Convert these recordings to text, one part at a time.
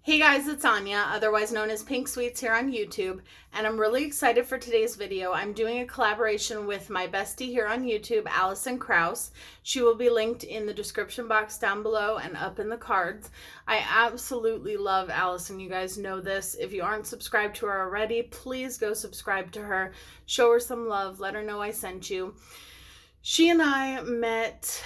Hey guys, it's Anya, otherwise known as Pink Sweets here on YouTube, and I'm really excited for today's video. I'm doing a collaboration with my bestie here on YouTube, Allyson Krauss. She will be linked in the description box down below and up in the cards. I absolutely love Allyson. You guys know this. If you aren't subscribed to her already, please go subscribe to her. Show her some love. Let her know I sent you. She and I met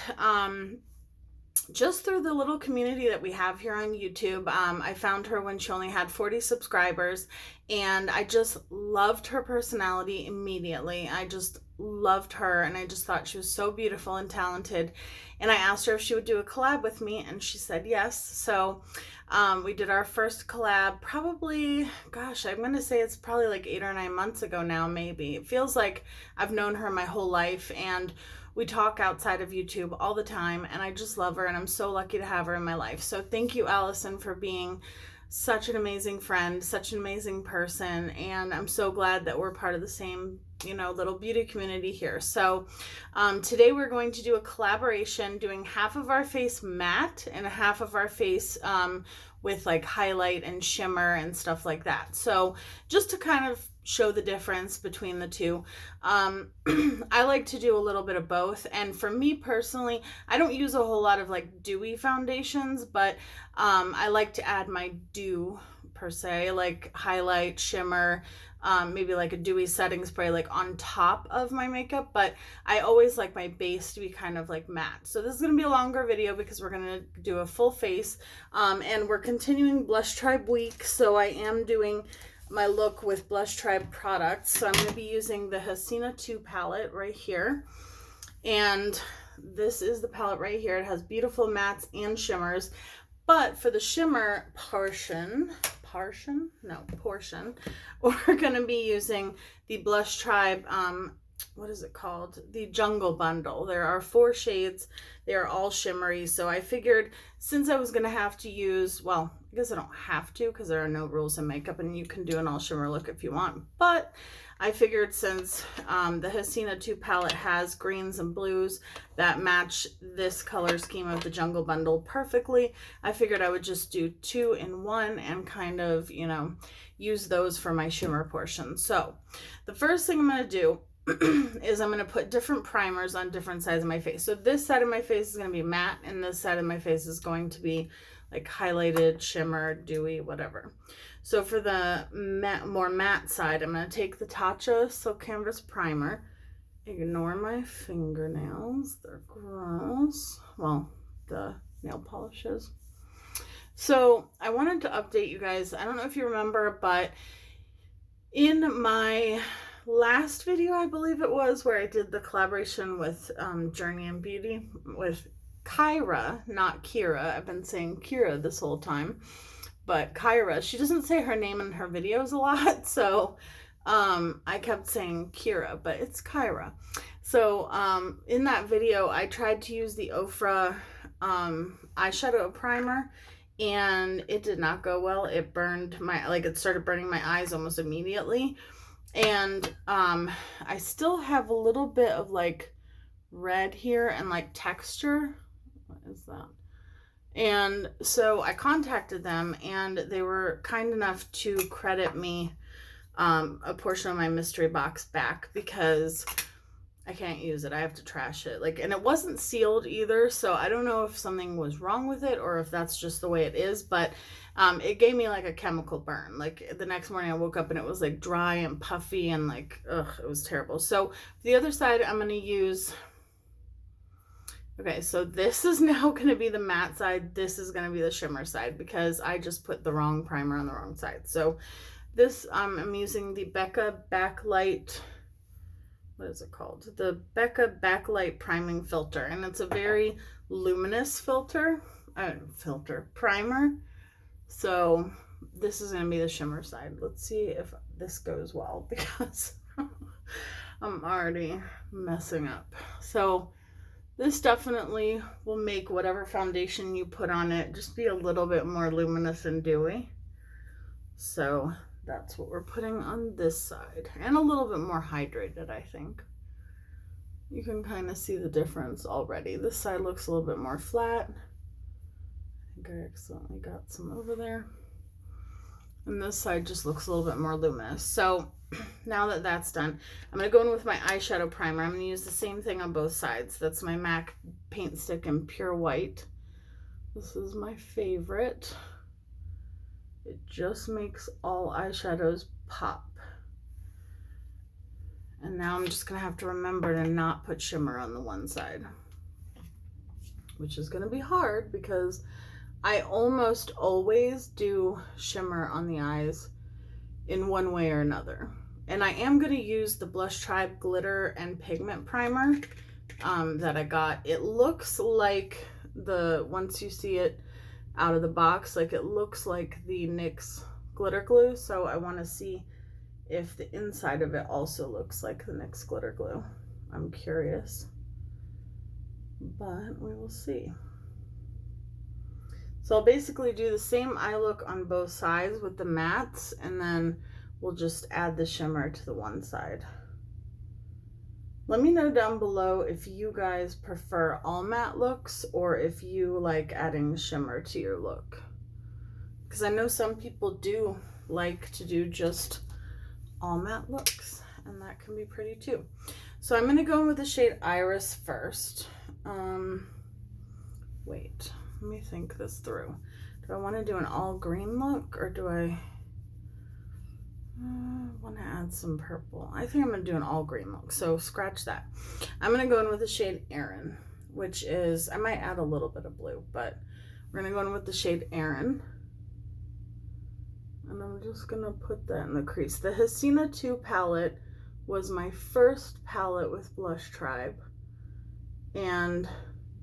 just through the little community that we have here on YouTube. I found her when she only had 40 subscribers, and I just loved her personality immediately. I just loved her, and I just thought she was so beautiful and talented. And I asked her if she would do a collab with me, and she said yes. So we did our first collab probably, gosh, I'm going to say it's probably like 8 or 9 months ago now, maybe. It feels like I've known her my whole life, and we talk outside of YouTube all the time, and I just love her, and I'm so lucky to have her in my life. So thank you, Allyson, for being such an amazing friend, such an amazing person, and I'm so glad that we're part of the same, little beauty community here. So today we're going to do a collaboration, doing half of our face matte and half of our face with like highlight and shimmer and stuff like that. So just to kind of show the difference between the two. I like to do a little bit of both, and for me personally, I don't use a whole lot of like dewy foundations, but I like to add my dew per se, like highlight, shimmer, maybe like a dewy setting spray like on top of my makeup, but I always like my base to be kind of like matte. So this is going to be a longer video because we're going to do a full face, and we're continuing Blush Tribe week, so I am doing my look with Blush Tribe products. So I'm going to be using the Hasina 2 palette right here, and this is the palette right here. It has beautiful mattes and shimmers, but for the shimmer portion, we're going to be using the Blush Tribe, what is it called? The Jungle Bundle. There are 4 shades. They are all shimmery. So I figured since I was going to have to use, well, I guess I don't have to because there are no rules in makeup and you can do an all shimmer look if you want. But I figured since the Hasina 2 palette has greens and blues that match this color scheme of the Jungle Bundle perfectly, I figured I would just do 2 in 1 and kind of, use those for my shimmer portion. So the first thing I'm going to do is I'm going to put different primers on different sides of my face. So this side of my face is going to be matte, and this side of my face is going to be like highlighted, shimmer, dewy, whatever. So for the more matte side, I'm going to take the Tatcha Silk Canvas Primer. Ignore my fingernails, they're gross. Well, the nail polishes. So I wanted to update you guys. I don't know if you remember, but in my last video, I believe it was, where I did the collaboration with Journey and Beauty with Kyra, not Kira. I've been saying Kira this whole time, but Kyra. She doesn't say her name in her videos a lot, so I kept saying Kira, but it's Kyra. So in that video, I tried to use the Ofra eyeshadow primer, and it did not go well. It burned it started burning my eyes almost immediately. And I still have a little bit of like red here and like texture. What is that? And so I contacted them, and they were kind enough to credit me a portion of my mystery box back because I can't use it. I have to trash it. And it wasn't sealed either, so I don't know if something was wrong with it or if that's just the way it is, but it gave me like a chemical burn. Like the next morning I woke up and it was like dry and puffy and like, ugh, it was terrible. So the other side I'm going to use, okay, so this is now going to be the matte side. This is going to be the shimmer side because I just put the wrong primer on the wrong side. So this, I'm using the Becca Backlight, what is it called? The Becca Backlight Priming Filter, and it's a very luminous primer. So this is going to be the shimmer side. Let's see if this goes well because I'm already messing up. So this definitely will make whatever foundation you put on it just be a little bit more luminous and dewy. So that's what we're putting on this side, and a little bit more hydrated, I think. You can kind of see the difference already. This side looks a little bit more flat. I think I accidentally got some over there. And this side just looks a little bit more luminous. So now that that's done, I'm going to go in with my eyeshadow primer. I'm going to use the same thing on both sides. That's my MAC paint stick in pure white. This is my favorite. It just makes all eyeshadows pop. And now I'm just going to have to remember to not put shimmer on the one side, which is going to be hard because I almost always do shimmer on the eyes in one way or another. And I am going to use the Blush Tribe glitter and pigment primer that I got. It looks like once you see it out of the box, like it looks like the NYX glitter glue. So I want to see if the inside of it also looks like the NYX glitter glue. I'm curious, but we will see. So I'll basically do the same eye look on both sides with the mattes, and then we'll just add the shimmer to the one side. Let me know down below if you guys prefer all matte looks or if you like adding shimmer to your look. Because I know some people do like to do just all matte looks, and that can be pretty too. So I'm going to go in with the shade Iris first. Wait. Let me think this through. Do I want to do an all green look, or do I want to add some purple? I think I'm going to do an all green look, so scratch that. I'm going to go in with the shade Erin, which is, I might add a little bit of blue, but we're going to go in with the shade Erin. And I'm just going to put that in the crease. The Hasina 2 palette was my first palette with Blush Tribe, and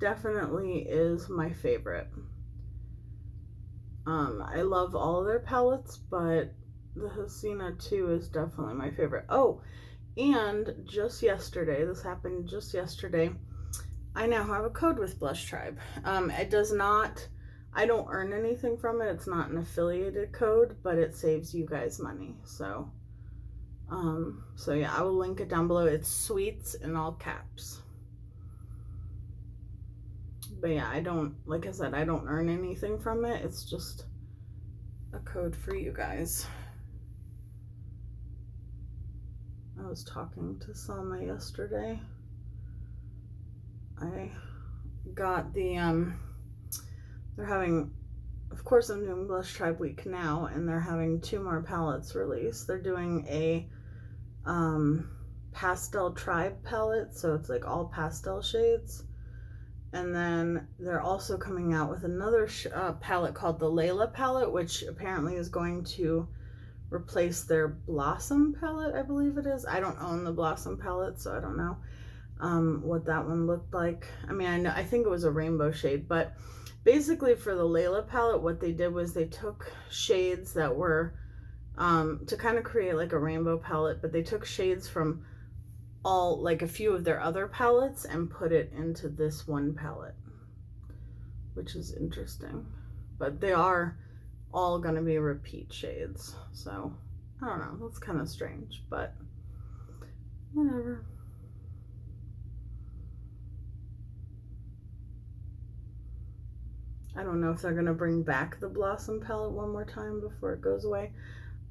definitely is my favorite. I love all of their palettes, but the Hasina 2 is definitely my favorite. Oh, and just yesterday, this happened just yesterday, I now have a code with Blush Tribe. It does not, I don't earn anything from it. It's not an affiliated code, but it saves you guys money. So yeah, I will link it down below. It's sweets in all caps. But yeah, I don't, like I said, I don't earn anything from it. It's just a code for you guys. I was talking to Selma yesterday. I got the, they're having, of course I'm doing Blush Tribe Week now, and they're having 2 more palettes released. They're doing a pastel tribe palette, so it's like all pastel shades. And then they're also coming out with another palette called the Layla palette, which apparently is going to replace their Blossom palette, I believe it is. I don't own the Blossom palette, so I don't know what that one looked like. I mean, I think it was a rainbow shade, but basically for the Layla palette, what they did was they took shades that were to kind of create like a rainbow palette, but they took shades from all, like a few of their other palettes, and put it into this one palette, which is interesting. But they are all going to be repeat shades, so I don't know, that's kind of strange, but whatever. I don't know if they're going to bring back the Blossom palette one more time before it goes away.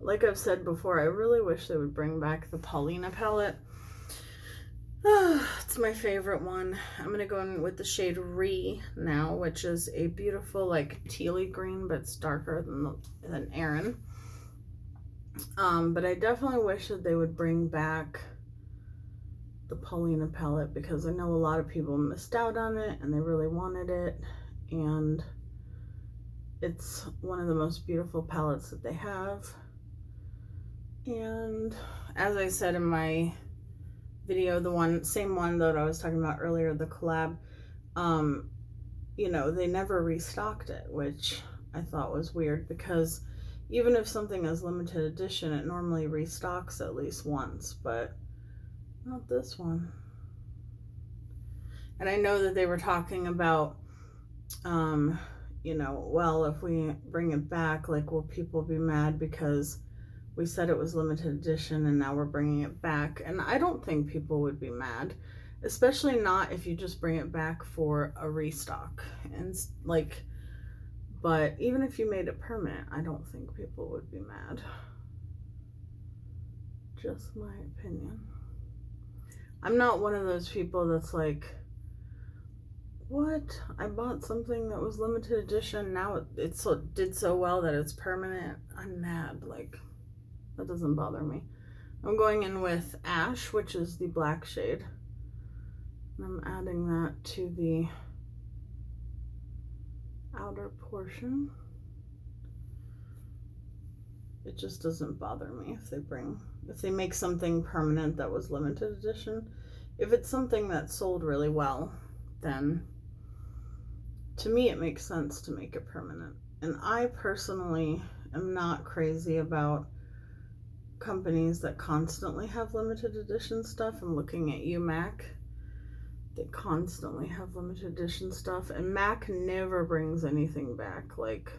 Like I've said before, I really wish they would bring back the Paulina palette. It's my favorite one. I'm going to go in with the shade Re now, which is a beautiful like tealy green, but it's darker than Erin. But I definitely wish that they would bring back the Paulina palette, because I know a lot of people missed out on it and they really wanted it, and it's one of the most beautiful palettes that they have. And as I said in my video, the same one that I was talking about earlier, the collab, you know, they never restocked it, which I thought was weird, because even if something is limited edition, it normally restocks at least once, but not this one. And I know that they were talking about, you know, well, if we bring it back, like, will people be mad because we said it was limited edition and now we're bringing it back? And I don't think people would be mad, especially not if you just bring it back for a restock. And like, But even if you made it permanent, I don't think people would be mad. Just my opinion. I'm not one of those people that's like, what? I bought something that was limited edition. Now it did so well that it's permanent. I'm mad. Like, that doesn't bother me. I'm going in with Ash, which is the black shade. And I'm adding that to the outer portion. It just doesn't bother me if they make something permanent that was limited edition. If it's something that sold really well, then to me it makes sense to make it permanent. And I personally am not crazy about companies that constantly have limited edition stuff. I'm looking at you, MAC. They constantly have limited edition stuff, and MAC never brings anything back. Like,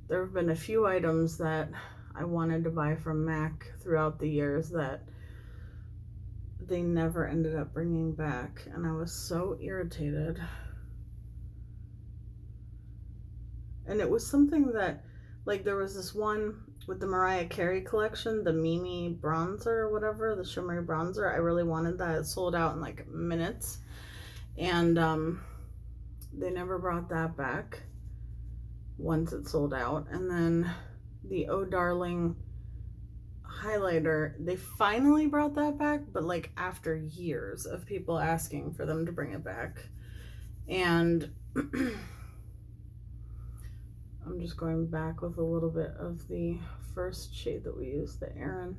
there have been a few items that I wanted to buy from MAC throughout the years that they never ended up bringing back, and I was so irritated. And it was something that, like, there was this one with the Mariah Carey collection, the Mimi bronzer or whatever, the shimmery bronzer. I really wanted that. It sold out in like minutes, and they never brought that back once it sold out. And then the Oh Darling highlighter, they finally brought that back, but like after years of people asking for them to bring it back. And I'm just going back with a little bit of the first shade that we used, the Erin.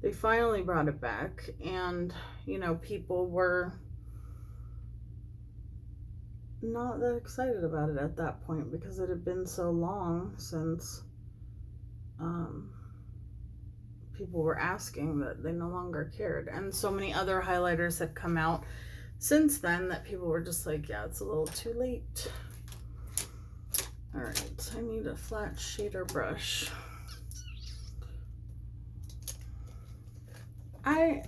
They finally brought it back, and you know, people were not that excited about it at that point because it had been so long since people were asking that they no longer cared. And so many other highlighters had come out since then that people were just like, yeah, it's a little too late. All right, I need a flat shader brush. I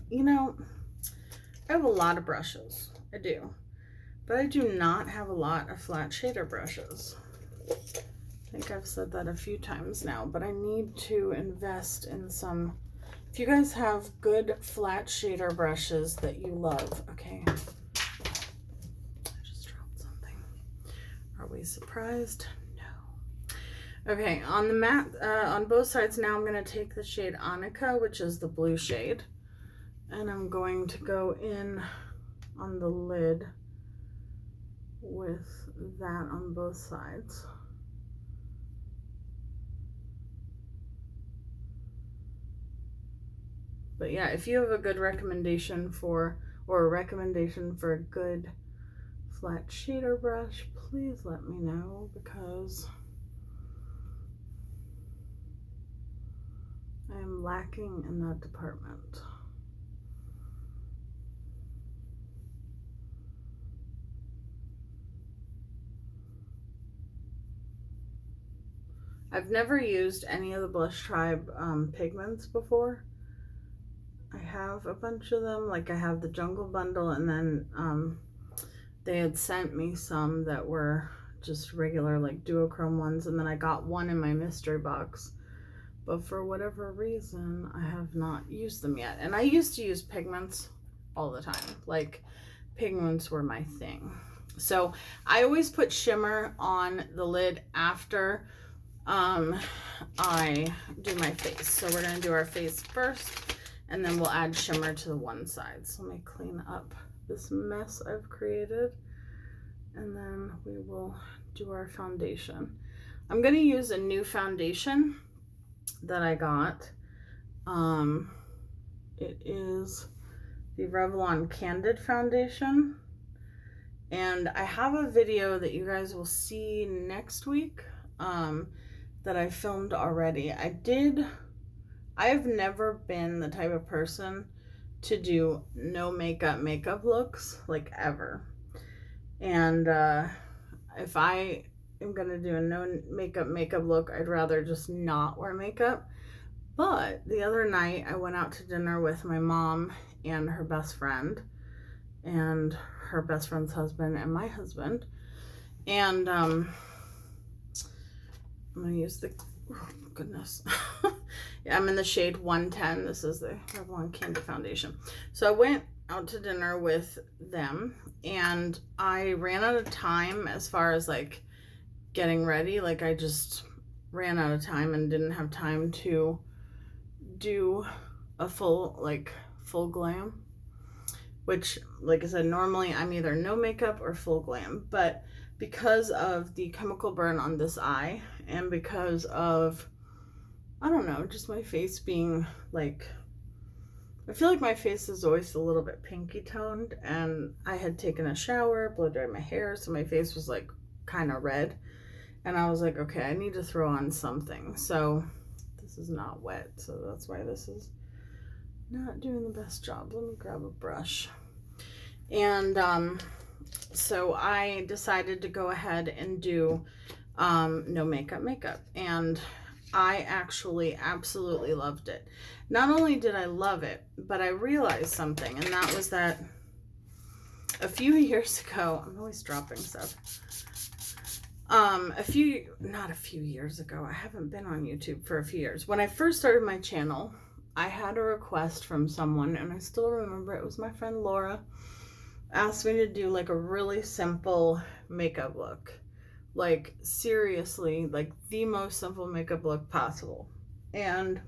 have a lot of brushes. I do. But I do not have a lot of flat shader brushes. I think I've said that a few times now, but I need to invest in some. If you guys have good flat shader brushes that you love, okay. I just dropped something. Are we surprised? No. Okay, on the matte, on both sides now, I'm going to take the shade Annika, which is the blue shade, and I'm going to go in on the lid with that on both sides. But yeah, if you have a good recommendation for, or a recommendation for a good flat shader brush, please let me know, because I am lacking in that department. I've never used any of the Blush Tribe pigments before. I have a bunch of them, like I have the Jungle Bundle, and then they had sent me some that were just regular like duochrome ones, and then I got one in my mystery box. But for whatever reason, I have not used them yet. And I used to use pigments all the time. Like, pigments were my thing. So I always put shimmer on the lid after I do my face. So we're going to do our face first, and then we'll add shimmer to the one side. So let me clean up this mess I've created, and then we will do our foundation. I'm going to use a new foundation that I got. It is the Revlon Candid foundation, and I have a video that you guys will see next week that I filmed already. I have never been the type of person to do no makeup looks, like, ever. And if I am gonna do a no makeup look, I'd rather just not wear makeup. But the other night I went out to dinner with my mom and her best friend and her best friend's husband and my husband, And I'm going to use the, oh goodness. Yeah, I'm in the shade 110. This is the Revlon Candy Foundation. So I went out to dinner with them, and I ran out of time as far as like getting ready. Like I just ran out of time and didn't have time to do a full glam, which, like I said, normally I'm either no makeup or full glam, but because of the chemical burn on this eye, and because of, I don't know, just my face being like, I feel like my face is always a little bit pinky toned, and I had taken a shower, blow dried my hair, so my face was like kind of red, and I was like, okay, I need to throw on something. So this is not wet, so that's why this is not doing the best job. Let me grab a brush. And so I decided to go ahead and do no makeup, and I actually absolutely loved it. Not only did I love it, but I realized something, and that was that a few years ago, I'm always dropping stuff. Not a few years ago, I haven't been on YouTube for a few years. When I first started my channel, I had a request from someone, and I still remember it was my friend Laura, asked me to do like a really simple makeup look. Like seriously, like the most simple makeup look possible. And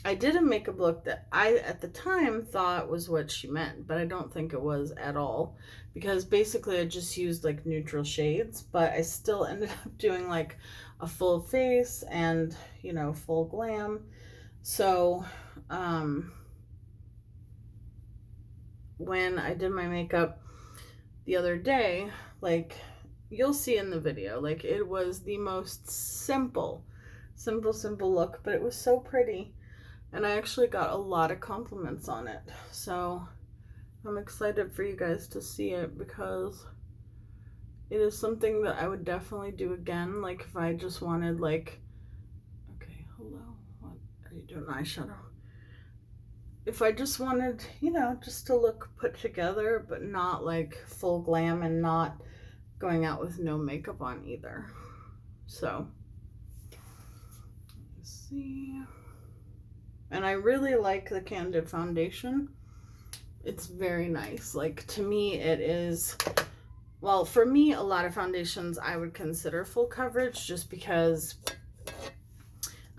I did a makeup look that I at the time thought was what she meant, but I don't think it was at all, because basically I just used like neutral shades, but I still ended up doing like a full face and, you know, full glam. So when I did my makeup the other day, like you'll see in the video, like it was the most simple look, but it was so pretty, and I actually got a lot of compliments on it. So I'm excited for you guys to see it, because it is something that I would definitely do again. Like if I just wanted like, okay, hello, what are you doing, eyeshadow? If I just wanted, you know, just to look put together, but not like full glam, and not going out with no makeup on either. So, let's see. And I really like the Candid Foundation. It's very nice. Like to me, it is, well, for me, a lot of foundations I would consider full coverage just because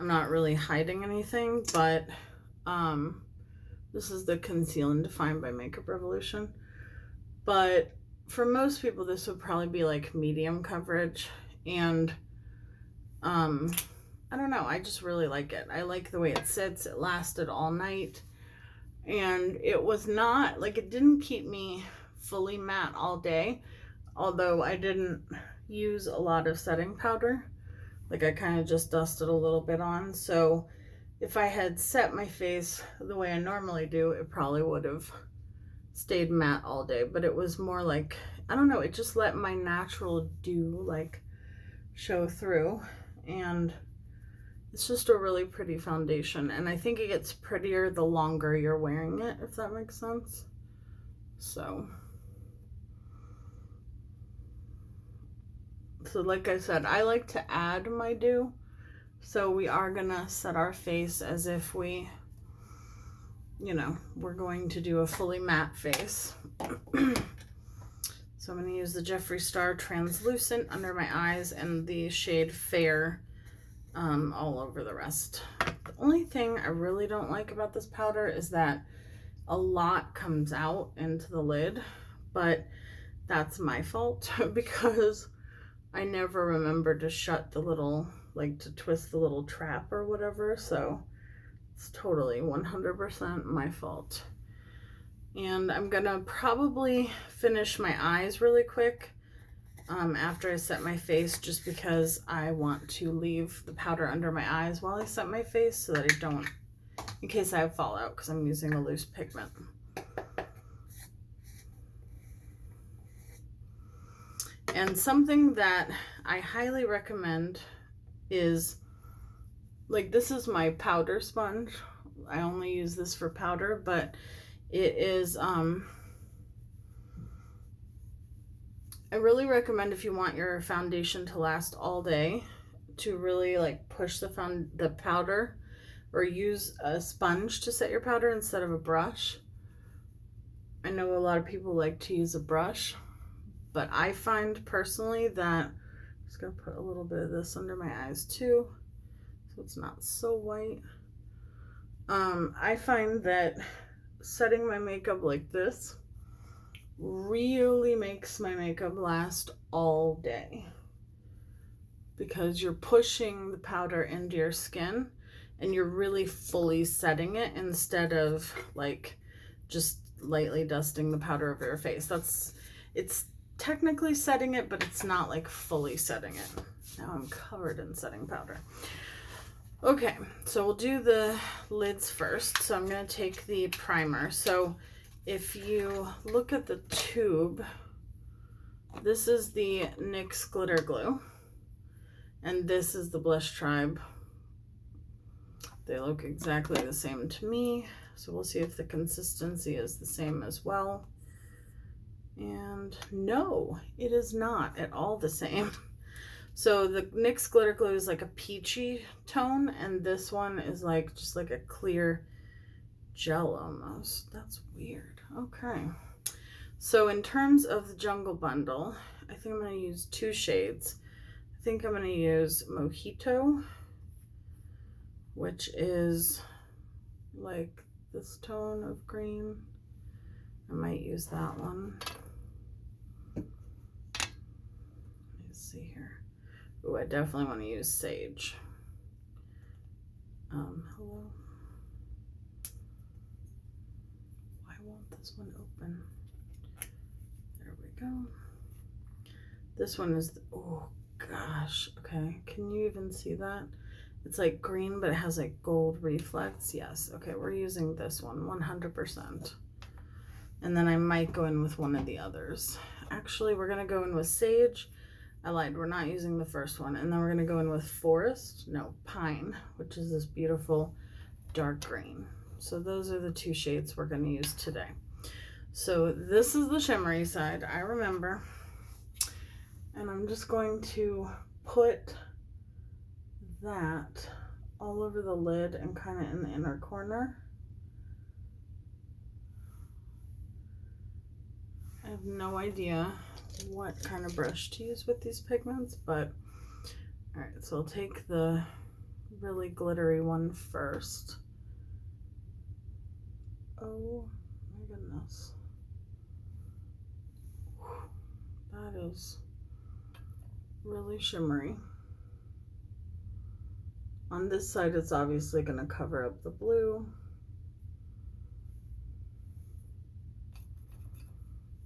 I'm not really hiding anything, but this is the Conceal and Define by Makeup Revolution. But for most people, this would probably be like medium coverage. And I don't know, I just really like it. I like the way it sits. It lasted all night. And it was not, like, it didn't keep me fully matte all day. Although I didn't use a lot of setting powder. Like I kind of just dusted a little bit on. So if I had set my face the way I normally do, it probably would have stayed matte all day. But it was more like, I don't know, it just let my natural dew like show through. And it's just a really pretty foundation. And I think it gets prettier the longer you're wearing it, if that makes sense. So like I said, I like to add my dew. So we are gonna set our face as if we, you know, we're going to do a fully matte face. So I'm gonna use the Jeffree Star Translucent under my eyes and the shade Fair all over the rest. The only thing I really don't like about this powder is that a lot comes out into the lid, but that's my fault because I never remember to shut the little, like to twist the little trap or whatever, so it's totally 100% my fault. And I'm gonna probably finish my eyes really quick after I set my face, just because I want to leave the powder under my eyes while I set my face so that I don't, in case I have fallout, because I'm using a loose pigment. And something that I highly recommend is, like, this is my powder sponge. I only use this for powder, but it is I really recommend, if you want your foundation to last all day, to really like push the powder, or use a sponge to set your powder instead of a brush. I know a lot of people like to use a brush, but I find personally that I'm just gonna put a little bit of this under my eyes too, so it's not so white. I find that setting my makeup like this really makes my makeup last all day, because you're pushing the powder into your skin and you're really fully setting it, instead of like just lightly dusting the powder over your face. It's technically setting it, but it's not like fully setting it. Now I'm covered in setting powder. Okay, so we'll do the lids first. So I'm going to take the primer. So if you look at the tube, this is the NYX glitter glue, and this is the Blush Tribe. They look exactly the same to me, so we'll see if the consistency is the same as well. And no, it is not at all the same. So the NYX glitter glue is like a peachy tone, and this one is like just like a clear gel almost. That's weird. Okay. So in terms of the Jungle Bundle, I think I'm going to use 2 shades. I think I'm going to use Mojito, which is like this tone of green. I might use that one. Let's see here. Oh, I definitely want to use Sage. Hello. Why won't this one open? There we go. This one is, oh gosh, okay. Can you even see that? It's like green, but it has like gold reflex. Yes, okay, we're using this one 100%. And then I might go in with one of the others. Actually, we're gonna go in with Sage. I lied, we're not using the first one. And then we're gonna go in with Pine, which is this beautiful dark green. So those are the 2 shades we're gonna use today. So this is the shimmery side, I remember. And I'm just going to put that all over the lid and kind of in the inner corner. I have no idea what kind of brush to use with these pigments, but all right, so I'll take the really glittery one first. Oh my goodness. That is really shimmery. On this side, it's obviously going to cover up the blue.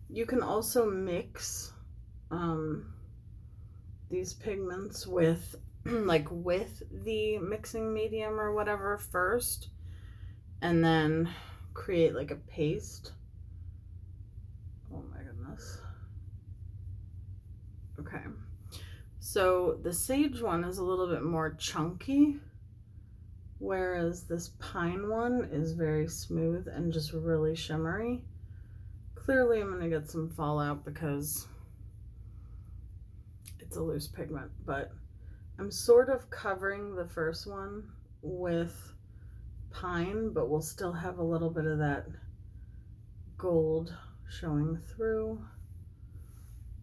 You can also mix these pigments with like with the mixing medium or whatever first, and then create like a paste. Oh my goodness. Okay, so the Sage one is a little bit more chunky, whereas this Pine one is very smooth and just really shimmery. Clearly I'm gonna get some fallout because it's a loose pigment, but I'm sort of covering the first one with Pine, but we'll still have a little bit of that gold showing through.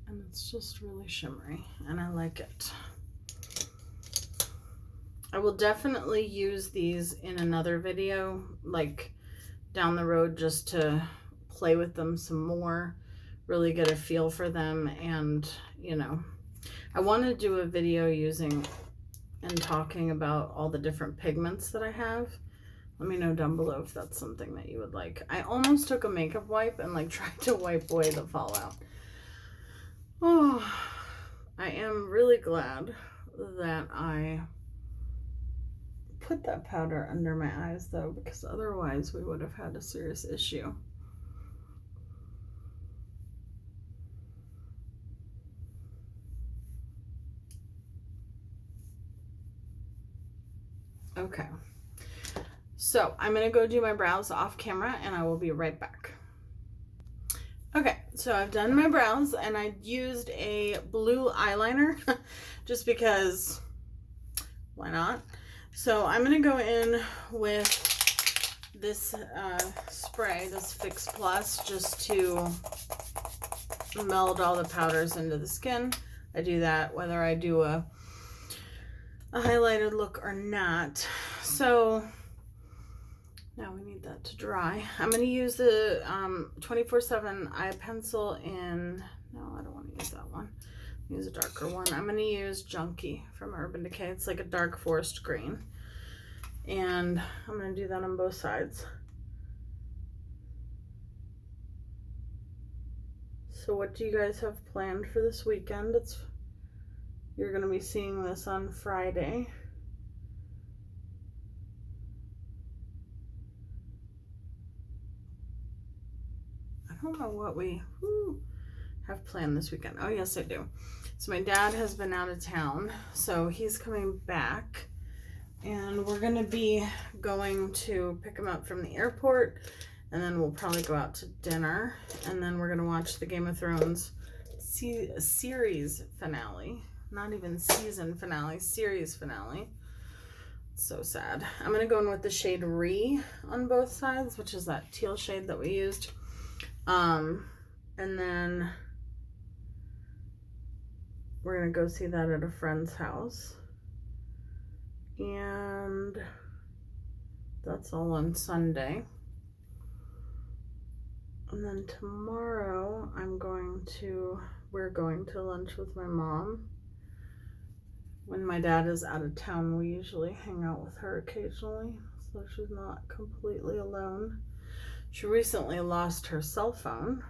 And it's just really shimmery, and I like it. I will definitely use these in another video, like down the road, just to play with them some more, really get a feel for them. And, you know, I want to do a video using and talking about all the different pigments that I have. Let me know down below if that's something that you would like. I almost took a makeup wipe and like tried to wipe away the fallout. Oh, I am really glad that I put that powder under my eyes though, because otherwise we would have had a serious issue. Okay, so I'm gonna go do my brows off camera and I will be right back. Okay, so I've done my brows, and I used a blue eyeliner just because, why not? So I'm going to go in with this spray, this Fix Plus, just to meld all the powders into the skin. I do that whether I do a highlighted look or not. So now we need that to dry. I'm going to use the 24/7 eye pencil in, no, I don't want to use that one. Use a darker one. I'm going to use Junkie from Urban Decay. It's like a dark forest green. And I'm going to do that on both sides. So what do you guys have planned for this weekend? You're going to be seeing this on Friday. I don't know what we have planned this weekend. Oh, yes, I do. So my dad has been out of town, so he's coming back. And we're going to be going to pick him up from the airport. And then we'll probably go out to dinner. And then we're going to watch the Game of Thrones series finale. Not even season finale, series finale. So sad. I'm going to go in with the shade Re on both sides, which is that teal shade that we used. And then we're going to go see that at a friend's house. And that's all on Sunday. And then tomorrow we're going to lunch with my mom. When my dad is out of town, we usually hang out with her occasionally, so she's not completely alone. She recently lost her cell phone.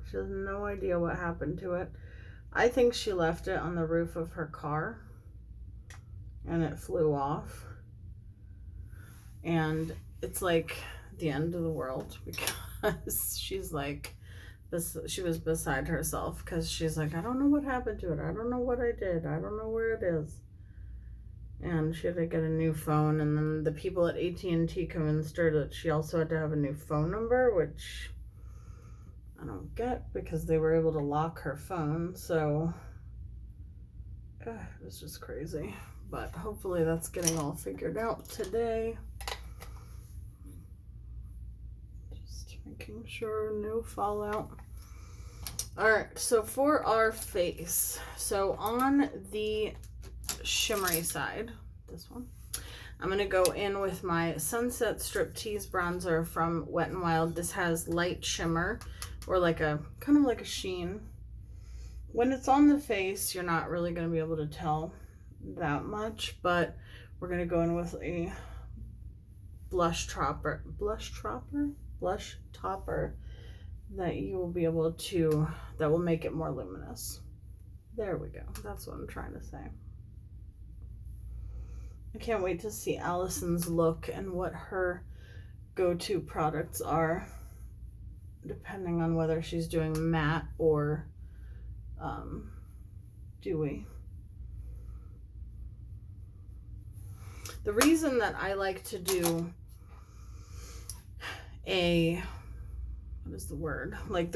She has no idea what happened to it. I think she left it on the roof of her car and it flew off. And it's like the end of the world because she's like, she was beside herself because she's like, I don't know what happened to it. I don't know what I did. I don't know where it is. And she had to get a new phone, and then the people at AT&T convinced her that she also had to have a new phone number, which I don't get because they were able to lock her phone. So it was just crazy. But hopefully that's getting all figured out today. Just making sure no fallout. All right, so for our face, so on the shimmery side, this one, I'm going to go in with my Sunset Striptease bronzer from Wet n Wild. This has light shimmer, or like a kind of like a sheen. When it's on the face, you're not really going to be able to tell that much, but we're going to go in with a blush topper that you will be able to, that will make it more luminous. There we go. That's what I'm trying to say. I can't wait to see Allyson's look and what her go-to products are, depending on whether she's doing matte or dewy. The reason that I like to do the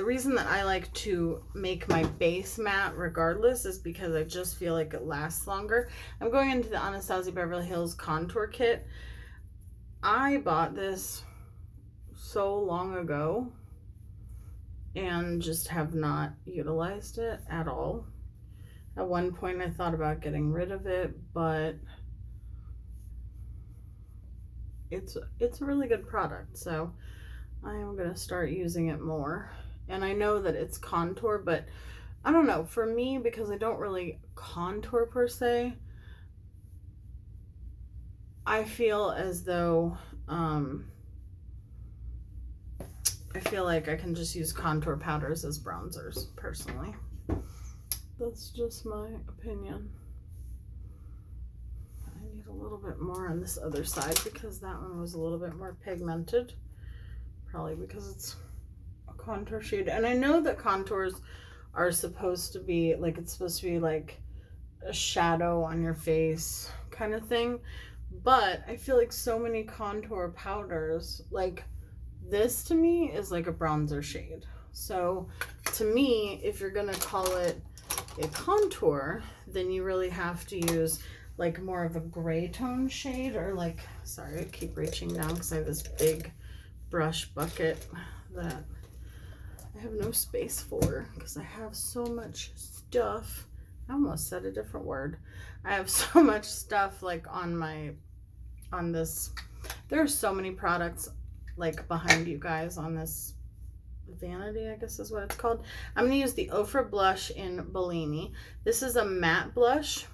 reason that I like to make my base matte regardless is because I just feel like it lasts longer. I'm going into the Anastasia Beverly Hills contour kit. I bought this so long ago and just have not utilized it at all. At one point I thought about getting rid of it, but it's a really good product, so I am going to start using it more. And I know that it's contour, but I don't know, for me, because I don't really contour per se, I feel as though I feel like I can just use contour powders as bronzers, personally. That's just my opinion. I need a little bit more on this other side because that one was a little bit more pigmented. Probably because it's a contour shade. And I know that contours are supposed to be like, it's supposed to be like a shadow on your face kind of thing. But I feel like so many contour powders, like this to me is like a bronzer shade. So to me, if you're gonna call it a contour, then you really have to use like more of a gray tone shade, or like, sorry, I keep reaching down because I have this big brush bucket that I have no space for because I have so much stuff. I almost said a different word. I have so much stuff like on this. There are so many products like behind you guys on this vanity, I guess is what it's called. I'm going to use the Ofra blush in Bellini. This is a matte blush,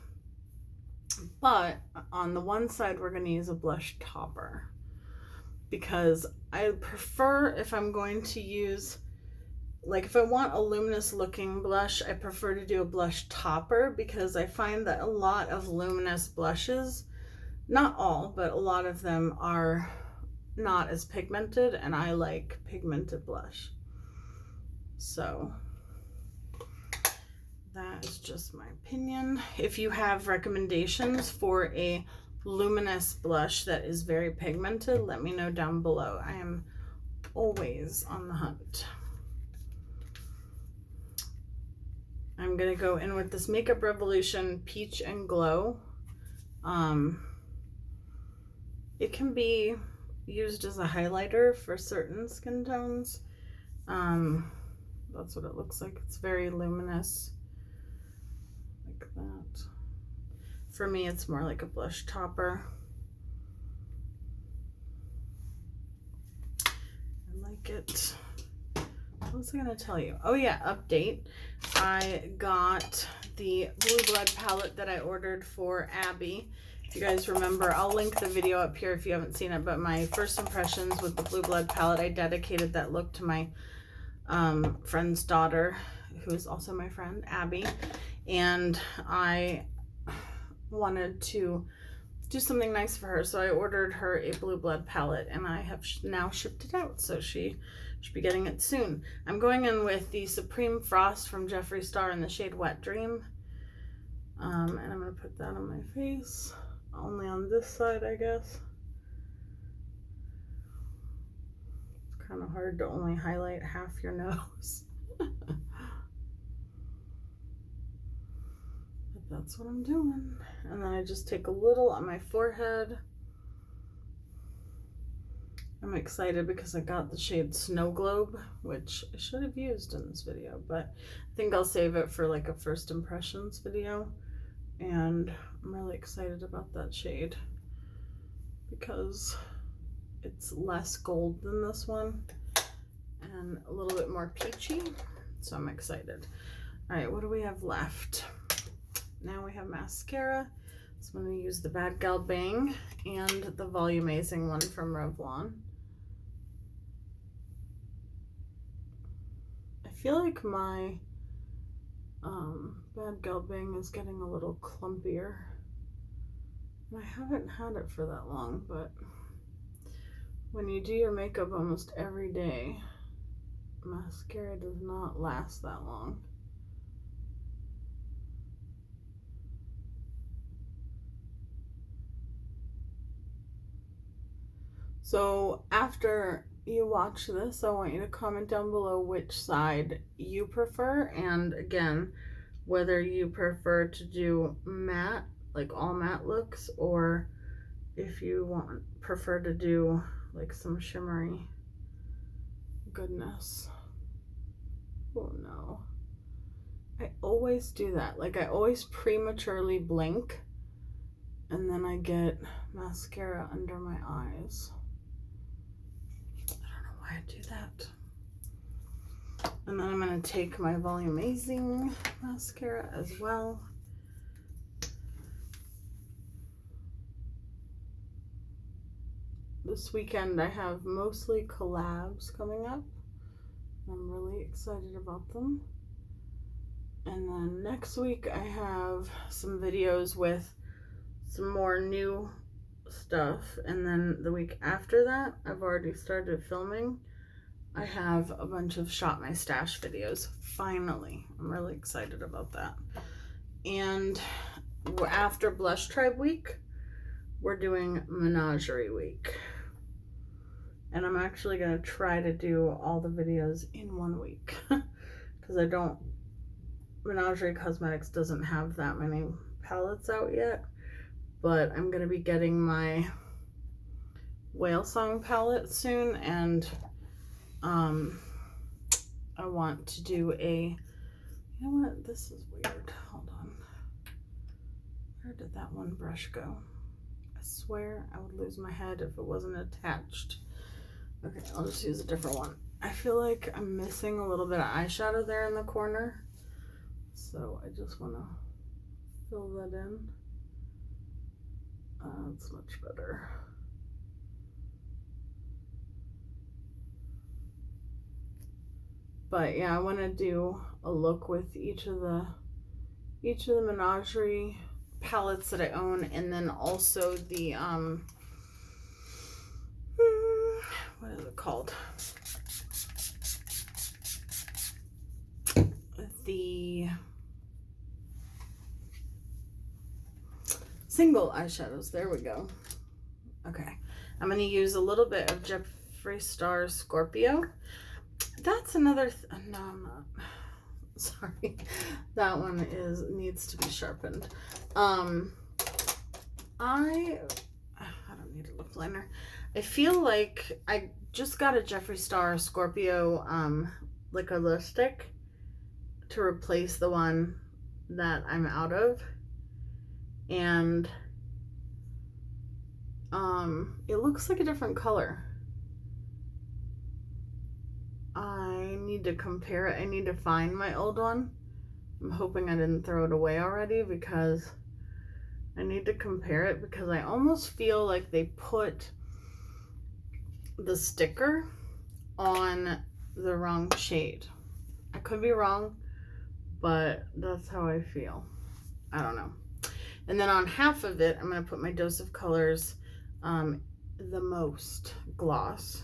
but on the one side we're going to use a blush topper because I prefer, if I'm going to use, like if I want a luminous looking blush, I prefer to do a blush topper, because I find that a lot of luminous blushes, not all, but a lot of them are not as pigmented, and I like pigmented blush. So that is just my opinion. If you have recommendations for a luminous blush that is very pigmented, let me know down below. I am always on the hunt. I'm gonna go in with this Makeup Revolution Peach and Glow. It can be used as a highlighter for certain skin tones. That's what it looks like. It's very luminous, like that. For me, it's more like a blush topper. I like it. What was I gonna tell you? Oh yeah, update. I got the Blue Blood palette that I ordered for Abby. If you guys remember, I'll link the video up here if you haven't seen it, but my first impressions with the Blue Blood palette, I dedicated that look to my friend's daughter, who is also my friend, Abby, and I wanted to do something nice for her, so I ordered her a Blue Blood palette, and I have now shipped it out, so she should be getting it soon. I'm going in with the Supreme Frost from Jeffree Star in the shade Wet Dream, and I'm going to put that on my face, only on this side, I guess. It's kind of hard to only highlight half your nose. But that's what I'm doing. And then I just take a little on my forehead. I'm excited because I got the shade Snow Globe, which I should have used in this video, but I think I'll save it for like a first impressions video. And I'm really excited about that shade because it's less gold than this one and a little bit more peachy, so I'm excited. All right, what do we have left? Now we have mascara. So I'm going to use the Bad Gal Bang and the Volumizing one from Revlon. I feel like my Bad Gal Bang is getting a little clumpier. And I haven't had it for that long, but when you do your makeup almost every day, mascara does not last that long. So after you watch this, I want you to comment down below which side you prefer, and again, whether you prefer to do matte, like all matte looks, or if you prefer to do like some shimmery goodness. Oh no. I always do that. Like I always prematurely blink and then I get mascara under my eyes. I don't know why I do that. And then I'm going to take my Volumizing mascara as well. This weekend I have mostly collabs coming up. I'm really excited about them. And then next week I have some videos with some more new stuff. And then the week after that, I've already started filming. I have a bunch of Shop My Stash videos. Finally, I'm really excited about that. And after Blush Tribe week, we're doing Menagerie week. And I'm actually going to try to do all the videos in 1 week. because Menagerie Cosmetics doesn't have that many palettes out yet, but I'm going to be getting my Whale Song palette soon, and I want to do you know what, this is weird, hold on, where did that one brush go? I swear I would lose my head if it wasn't attached. Okay, I'll just use a different one. I feel like I'm missing a little bit of eyeshadow there in the corner, so I just want to fill that in. It's much better. But yeah, I want to do a look with each of the Menagerie palettes that I own, and then also the what is it called? The single eyeshadows. There we go. Okay, I'm going to use a little bit of Jeffree Star Scorpio. That's another no, I'm not. Sorry, that one needs to be sharpened. I don't need a lip liner. I feel like I just got a Jeffree Star Scorpio liquid lipstick to replace the one that I'm out of, and it looks like a different color. I need to compare it. I need to find my old one. I'm hoping I didn't throw it away already, because I need to compare it, because I almost feel like they put the sticker on the wrong shade. I could be wrong, but that's how I feel. I don't know. And then on half of it, I'm going to put my Dose of Colors The Most gloss.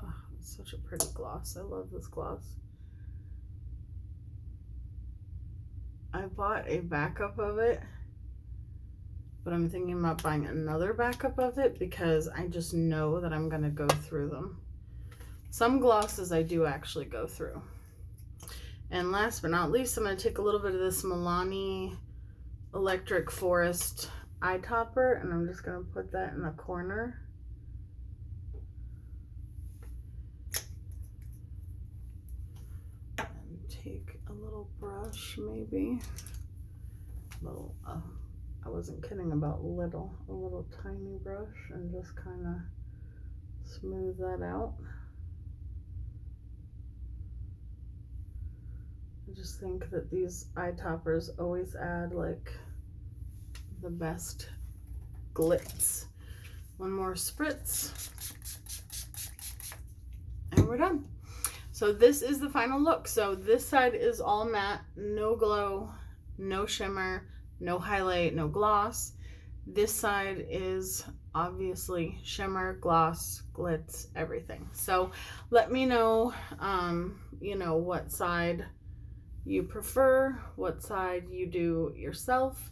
Oh, it's such a pretty gloss. I love this gloss. I bought a backup of it, but I'm thinking about buying another backup of it, because I just know that I'm going to go through them. Some glosses I do actually go through. And last but not least, I'm going to take a little bit of this Milani Electric Forest eye topper, and I'm just going to put that in the corner. And take a little brush, maybe. I wasn't kidding about little. A little tiny brush, and just kind of smooth that out. I just think that these eye toppers always add like the best glitz. One more spritz, and we're done. So this is the final look. So this side is all matte, no glow, no shimmer, no highlight, no gloss. This side is obviously shimmer, gloss, glitz, everything. So let me know, you know, what side you prefer, what side you do yourself.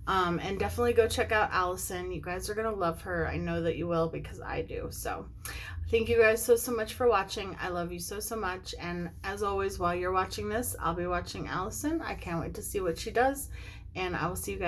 And definitely go check out Allyson. You guys are gonna love her. I know that you will, because I do. So thank you guys so much for watching. I love you so much. And as always, while you're watching this, I'll be watching Allyson. I can't wait to see what she does, and I will see you guys